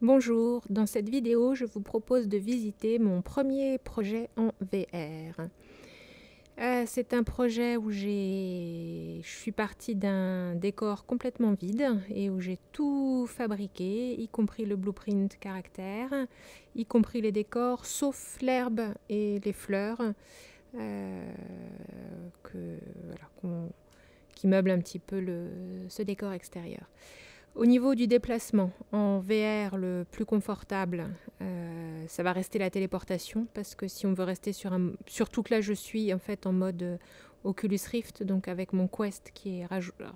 Bonjour, dans cette vidéo, je vous propose de visiter mon premier projet en VR. C'est un projet où je suis partie d'un décor complètement vide et où j'ai tout fabriqué, y compris le blueprint caractère, y compris les décors, sauf l'herbe et les fleurs qui meublent un petit peu ce décor extérieur. Au niveau du déplacement, en VR, le plus confortable, ça va rester la téléportation, parce que si on veut rester surtout que là je suis en fait en mode Oculus Rift, donc avec mon Quest qui est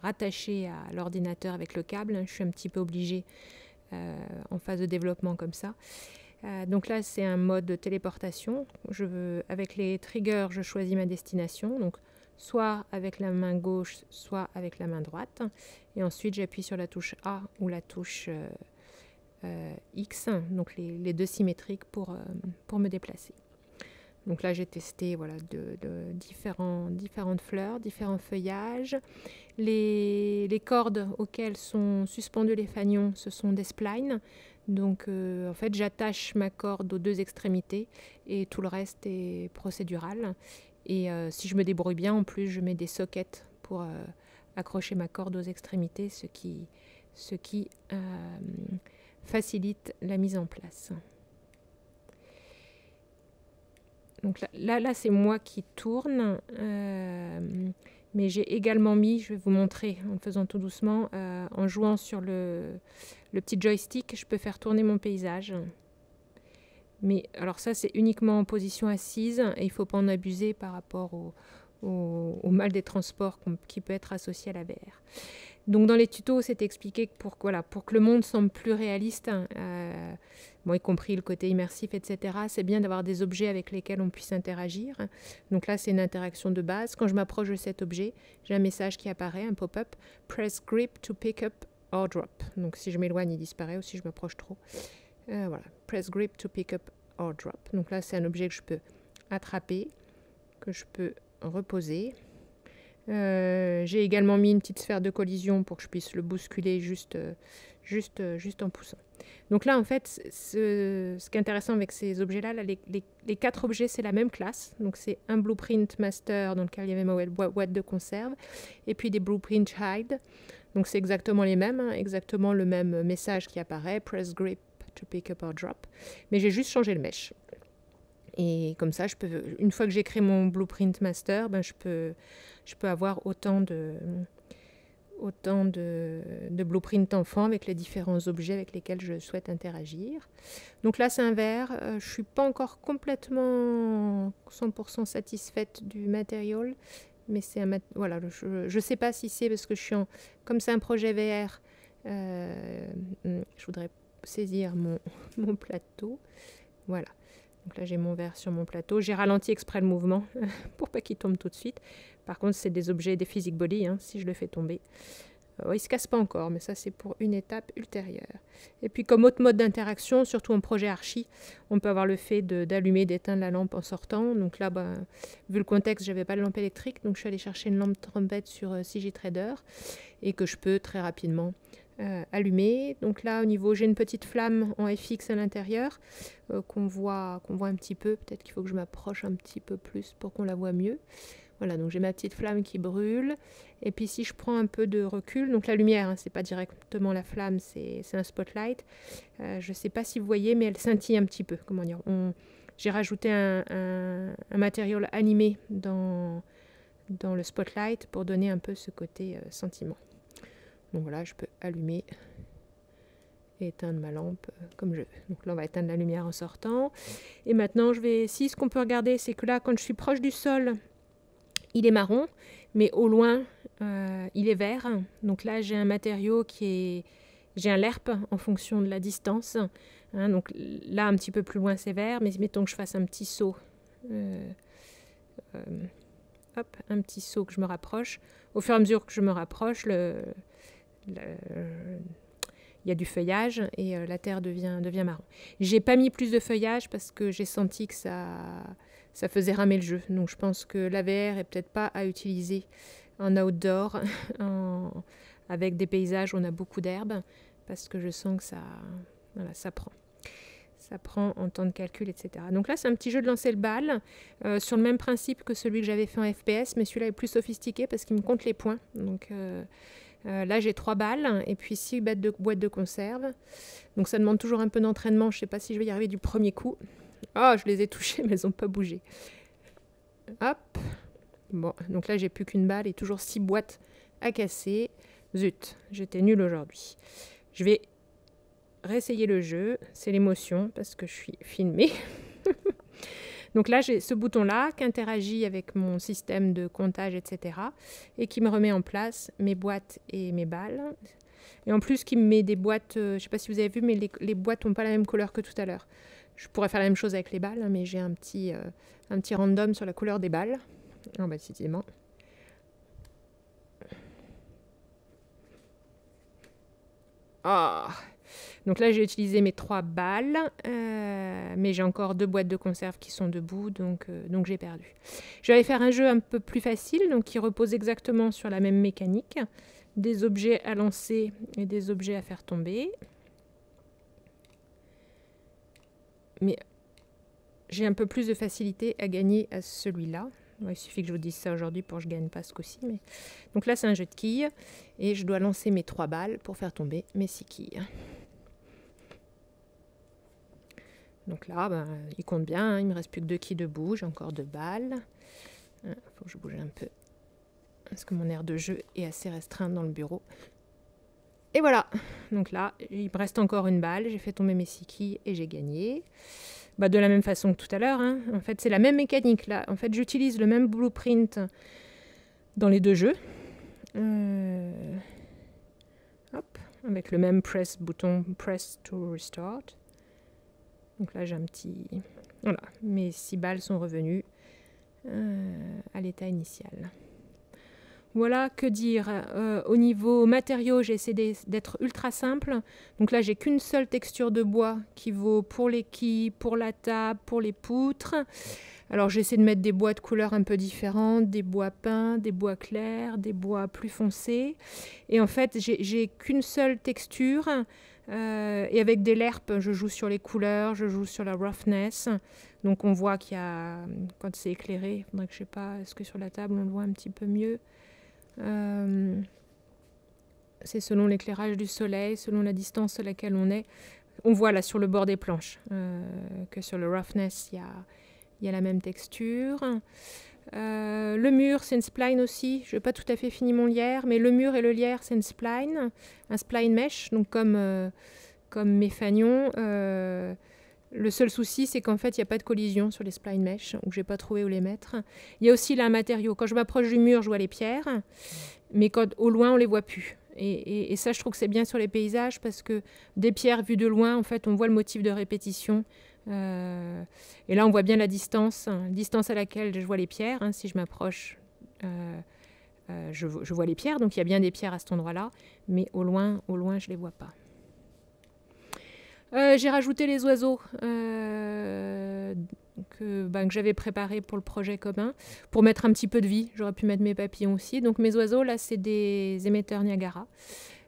rattaché à l'ordinateur avec le câble, je suis un petit peu obligée en phase de développement comme ça. Donc là c'est un mode de téléportation. Avec les triggers, je choisis ma destination, donc soit avec la main gauche, soit avec la main droite. Et ensuite, j'appuie sur la touche A ou la touche X, donc les deux symétriques pour me déplacer. Donc là, j'ai testé différentes fleurs, différents feuillages. Les cordes auxquelles sont suspendus les fanions, ce sont des splines. Donc en fait, j'attache ma corde aux deux extrémités et tout le reste est procédural. Et si je me débrouille bien, en plus, je mets des sockets pour accrocher ma corde aux extrémités, ce qui facilite la mise en place. Donc là c'est moi qui tourne, mais j'ai également mis, je vais vous montrer en faisant tout doucement, en jouant sur le petit joystick, je peux faire tourner mon paysage. Mais alors ça c'est uniquement en position assise et il ne faut pas en abuser par rapport au mal des transports qui peut être associé à la VR. Donc dans les tutos, c'est expliqué que pour que le monde semble plus réaliste, y compris le côté immersif, etc., c'est bien d'avoir des objets avec lesquels on puisse interagir. Donc là, c'est une interaction de base. Quand je m'approche de cet objet, j'ai un message qui apparaît, un pop-up, « Press grip to pick up or drop ». Donc si je m'éloigne, il disparaît, ou si je m'approche trop. Voilà, « Press grip to pick up or drop ». Donc là, c'est un objet que je peux attraper, que je peux reposer. J'ai également mis une petite sphère de collision pour que je puisse le bousculer juste en poussant. Donc là, en fait, ce qui est intéressant avec ces objets-là, les 4 objets, c'est la même classe. Donc c'est un blueprint master dans lequel il y avait ma boîte de conserve, et puis des blueprint hide. Donc c'est exactement les mêmes, exactement le même message qui apparaît, press grip to pick up or drop. Mais j'ai juste changé le mesh. Et comme ça, une fois que j'ai créé mon blueprint master, je peux avoir autant de blueprints enfants avec les différents objets avec lesquels je souhaite interagir. Donc là, c'est un verre. Je ne suis pas encore complètement 100% satisfaite du matériel, mais c'est voilà, je ne sais pas si c'est parce que comme c'est un projet VR, je voudrais saisir mon plateau. Voilà. Donc là, j'ai mon verre sur mon plateau. J'ai ralenti exprès le mouvement pour pas qu'il tombe tout de suite. Par contre, c'est des objets, des physique body, si je le fais tomber. Il ne se casse pas encore, mais ça, c'est pour une étape ultérieure. Et puis, comme autre mode d'interaction, surtout en projet archi, on peut avoir le fait d'allumer, d'éteindre la lampe en sortant. Donc là, vu le contexte, je n'avais pas de lampe électrique, donc je suis allée chercher une lampe trompette sur CG Trader et que je peux très rapidement allumé. Donc là, au niveau, j'ai une petite flamme en FX à l'intérieur qu'on voit un petit peu. Peut-être qu'il faut que je m'approche un petit peu plus pour qu'on la voit mieux. Voilà, donc j'ai ma petite flamme qui brûle. Et puis si je prends un peu de recul, donc la lumière, c'est pas directement la flamme, c'est un spotlight. Je sais pas si vous voyez, mais elle scintille un petit peu. Comment dire, j'ai rajouté un matériel animé dans le spotlight pour donner un peu ce côté sentiment. Donc voilà, je peux allumer et éteindre ma lampe comme je veux. Donc là, on va éteindre la lumière en sortant. Et maintenant, ce qu'on peut regarder, c'est que là, quand je suis proche du sol, il est marron, mais au loin, il est vert. Donc là, j'ai un matériau j'ai un lerp en fonction de la distance. Donc là, un petit peu plus loin, c'est vert, mais mettons que je fasse un petit saut. Un petit saut que je me rapproche. Au fur et à mesure que je me rapproche, il y a du feuillage et la terre devient marron. J'ai pas mis plus de feuillage parce que j'ai senti que ça faisait ramer le jeu. Donc je pense que la VR est peut-être pas à utiliser en outdoor, avec des paysages où on a beaucoup d'herbe, parce que je sens que Voilà, ça prend. Ça prend en temps de calcul, etc. Donc là, c'est un petit jeu de lancer le bal, sur le même principe que celui que j'avais fait en FPS, mais celui-là est plus sophistiqué parce qu'il me compte les points. Donc là, j'ai 3 balles et puis 6 boîtes de conserve. Donc ça demande toujours un peu d'entraînement. Je ne sais pas si je vais y arriver du premier coup. Oh, je les ai touchées, mais elles n'ont pas bougé. Hop. Bon, donc là, j'ai plus qu'une balle et toujours 6 boîtes à casser. Zut, j'étais nulle aujourd'hui. Je vais réessayer le jeu, c'est l'émotion parce que je suis filmée. Donc là, j'ai ce bouton-là qui interagit avec mon système de comptage, etc. et qui me remet en place mes boîtes et mes balles. Et en plus, qui me met des boîtes, je ne sais pas si vous avez vu, mais les boîtes n'ont pas la même couleur que tout à l'heure. Je pourrais faire la même chose avec les balles, hein, mais j'ai un petit random sur la couleur des balles. Oh, bah, décidément. Ah! Donc là, j'ai utilisé mes 3 balles, mais j'ai encore 2 boîtes de conserve qui sont debout, donc j'ai perdu. Je vais aller faire un jeu un peu plus facile, donc qui repose exactement sur la même mécanique. Des objets à lancer et des objets à faire tomber. Mais j'ai un peu plus de facilité à gagner à celui-là. Il suffit que je vous dise ça aujourd'hui pour que je ne gagne pas ce coup-ci. Mais... Donc là, c'est un jeu de quilles, et je dois lancer mes 3 balles pour faire tomber mes 6 quilles. Donc là, ben, il compte bien, hein, il ne me reste plus que 2 quilles debout, j'ai encore 2 balles. Il faut que je bouge un peu, parce que mon aire de jeu est assez restreinte dans le bureau. Et voilà, donc là, il me reste encore une balle, j'ai fait tomber mes 6 quilles et j'ai gagné. Bah, de la même façon que tout à l'heure, hein. En fait, c'est la même mécanique là. En fait, j'utilise le même blueprint dans les 2 jeux. Hop, avec le même bouton Press to Restart. Donc là, j'ai un petit... Voilà, mes 6 balles sont revenues à l'état initial. Voilà, que dire. Au niveau matériaux, j'ai essayé d'être ultra simple. Donc là, j'ai qu'une seule texture de bois qui vaut pour les quilles, pour la table, pour les poutres. Alors j'essaie de mettre des bois de couleurs un peu différentes, des bois peints, des bois clairs, des bois plus foncés. Et en fait, j'ai qu'une seule texture. Et avec des lerpes, je joue sur les couleurs, je joue sur la roughness. Donc on voit qu'il y a, quand c'est éclairé, il faudrait que je sais pas, est-ce que sur la table on le voit un petit peu mieux. C'est selon l'éclairage du soleil, selon la distance à laquelle on est. On voit là sur le bord des planches que sur le roughness, il y a la même texture. Le mur, c'est une spline aussi. Je n'ai pas tout à fait fini mon lierre, mais le mur et le lierre, c'est une spline, un spline mesh, donc comme mes fanions. Le seul souci, c'est qu'en fait, il n'y a pas de collision sur les spline mesh, ou je n'ai pas trouvé où les mettre. Il y a aussi là un matériau. Quand je m'approche du mur, je vois les pierres, mais au loin, on ne les voit plus. Et ça, je trouve que c'est bien sur les paysages, parce que des pierres vues de loin, en fait, on voit le motif de répétition. Et là, on voit bien la distance à laquelle je vois les pierres. Hein. Si je m'approche, je vois les pierres, donc il y a bien des pierres à cet endroit-là, mais au loin, je ne les vois pas. J'ai rajouté les oiseaux que j'avais préparés pour le projet commun, pour mettre un petit peu de vie. J'aurais pu mettre mes papillons aussi. Donc mes oiseaux, là, c'est des émetteurs Niagara.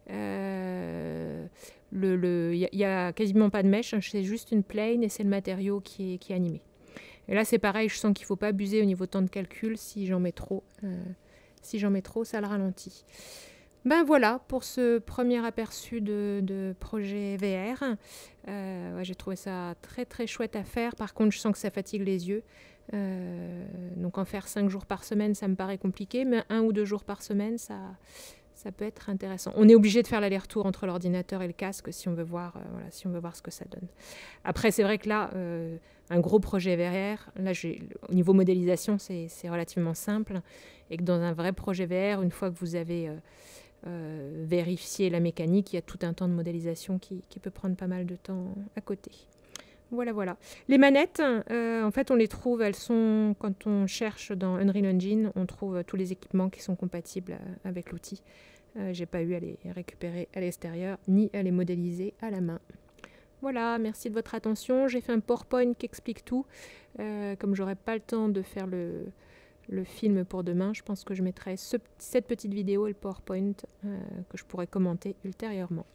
Il n'y a quasiment pas de mèche, hein, c'est juste une plane et c'est le matériau qui est animé. Et là, c'est pareil, je sens qu'il ne faut pas abuser au niveau temps de calcul. Si j'en mets trop, ça le ralentit. Ben voilà pour ce premier aperçu de projet VR. Ouais, j'ai trouvé ça très très chouette à faire. Par contre, je sens que ça fatigue les yeux. Donc en faire 5 jours par semaine, ça me paraît compliqué, mais 1 ou 2 jours par semaine, ça peut être intéressant. On est obligé de faire l'aller-retour entre l'ordinateur et le casque si on veut voir, si on veut voir ce que ça donne. Après, c'est vrai que là, un gros projet VR, là, au niveau modélisation, c'est relativement simple. Et que dans un vrai projet VR, une fois que vous avez vérifié la mécanique, il y a tout un temps de modélisation qui peut prendre pas mal de temps à côté. Voilà. Les manettes, en fait, on les trouve, elles sont, quand on cherche dans Unreal Engine, on trouve tous les équipements qui sont compatibles avec l'outil. J'ai pas eu à les récupérer à l'extérieur, ni à les modéliser à la main. Voilà, merci de votre attention. J'ai fait un PowerPoint qui explique tout. Comme j'aurai pas le temps de faire le film pour demain, je pense que je mettrai cette petite vidéo et le PowerPoint que je pourrai commenter ultérieurement.